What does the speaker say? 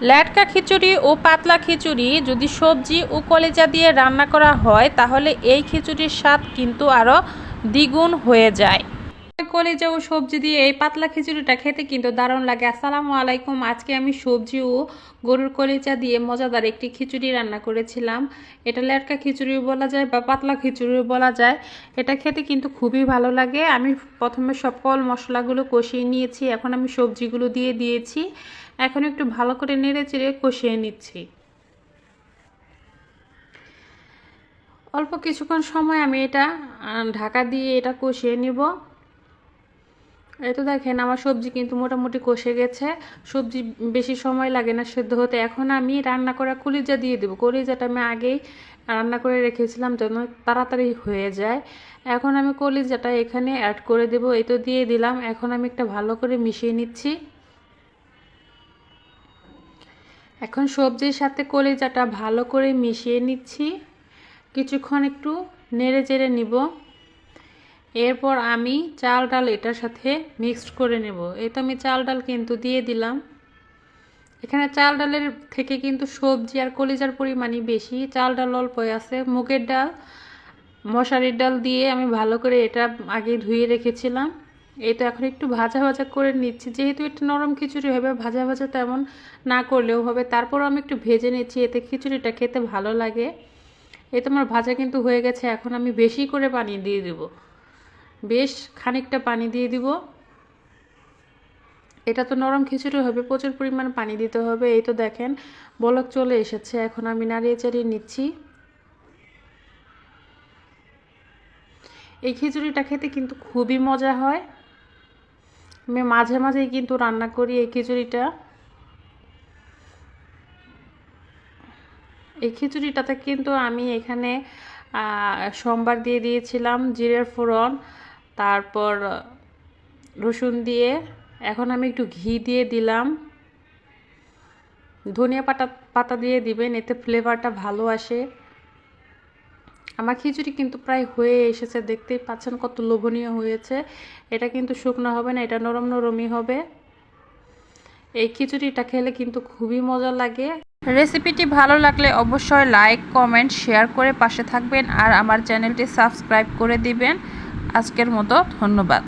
ল্যাটকা খিচুড়ি ও পাতলা খিচুড়ি যদি সবজি ও কলিজা দিয়ে রান্না করা হয় তাহলে এই খিচুড়ির স্বাদ কিন্তু আরও দ্বিগুণ হয়ে যায়। কলিজা ও সবজি দিয়ে এই পাতলা খিচুড়িটা খেতে কিন্তু দারুণ লাগে। আসসালামু আলাইকুম। আজকে আমি সবজি ও গরুর কলিজা দিয়ে মজাদার একটি খিচুড়ি রান্না করেছিলাম। এটা ল্যাটকা খিচুড়িও বলা যায় বা পাতলা খিচুড়িও বলা যায়। এটা খেতে কিন্তু খুবই ভালো লাগে। আমি প্রথমে সকল মশলাগুলো কষিয়ে নিয়েছি, এখন আমি সবজিগুলো দিয়ে দিয়েছি। এখন একটু ভালো করে নেড়ে চেড়ে কষিয়ে নিচ্ছি। অল্প কিছুক্ষণ সময় আমি এটা ঢাকা দিয়ে এটা কষিয়ে নিব। এই তো দেখেন আমার সবজি কিন্তু মোটামুটি কষে গেছে। সবজি বেশি সময় লাগে না সেদ্ধ হতে। এখন আমি রান্না করা কলিজা দিয়ে দেবো। কলিজাটা আমি আগেই রান্না করে রেখেছিলাম যেন তাড়াতাড়ি হয়ে যায়। এখন আমি কলিজাটা এখানে অ্যাড করে দেব। এই তো দিয়ে দিলাম। এখন আমি একটা ভালো করে মিশিয়ে নিচ্ছি। এখন সবজির সাথে কলিজাটা ভালো করে মিশিয়ে নিচ্ছি। কিছুক্ষণ একটু নেড়ে চেড়ে নিব। এরপর আমি চাল ডাল এটার সাথে মিক্সড করে নেব। এই তো আমি চাল ডাল কিন্তু দিয়ে দিলাম। এখানে চাল ডালের থেকে কিন্তু সবজি আর কলিজার পরিমাণই বেশি। চাল ডাল অল্পই আছে। মুগের ডাল, মশারির ডাল দিয়ে আমি ভালো করে এটা আগে ধুয়ে রেখেছিলাম। এই তো এখন একটু ভাজা ভাজা করে নিচ্ছি। যেহেতু একটু নরম খিচুড়ি হবে, ভাজা ভাজা তেমন না করলেও হবে। তারপর আমি একটু ভেজে নিচ্ছি, এতে খিচুড়িটা খেতে ভালো লাগে। এই তো আমার ভাজা কিন্তু হয়ে গেছে। এখন আমি বেশি করে পানি দিয়ে দেব। বেশ খানিকটা পানি দিয়ে দিব। এটা তো নরম খিচুড়ি হবে, প্রচুর পরিমাণ পানি দিতে হবে। এই তো দেখেন বলক চলে এসেছে। এখন আমি নাড়িয়ে চাড়িয়ে নিচ্ছি। এই খিচুড়িটা খেতে কিন্তু খুবই মজা হয়। আমি মাঝে মাঝেই কিন্তু রান্না করি এই খিচুড়িটা। এই খিচুড়িটাতে কিন্তু আমি এখানে সোমবার দিয়ে দিয়েছিলাম জিরের ফোড়ন, তারপর রসুন দিয়ে। এখন আমি একটু ঘি দিয়ে দিলাম। ধনিয়া পাতা দিয়ে দিবেন, এতে ফ্লেভারটা ভালো আসে। আমার খিচুড়ি কিন্তু প্রায় হয়ে এসেছে, দেখতেই পাচ্ছেন কত লোভনীয় হয়েছে। এটা কিন্তু শুকনো হবে না, এটা নরম নরমই হবে। এই খিচুড়িটা খেলে কিন্তু খুবই মজা লাগে। রেসিপিটি ভালো লাগলে অবশ্যই লাইক, কমেন্ট, শেয়ার করে পাশে থাকবেন আর আমার চ্যানেলটি সাবস্ক্রাইব করে দিবেন। আজকের মতো ধন্যবাদ।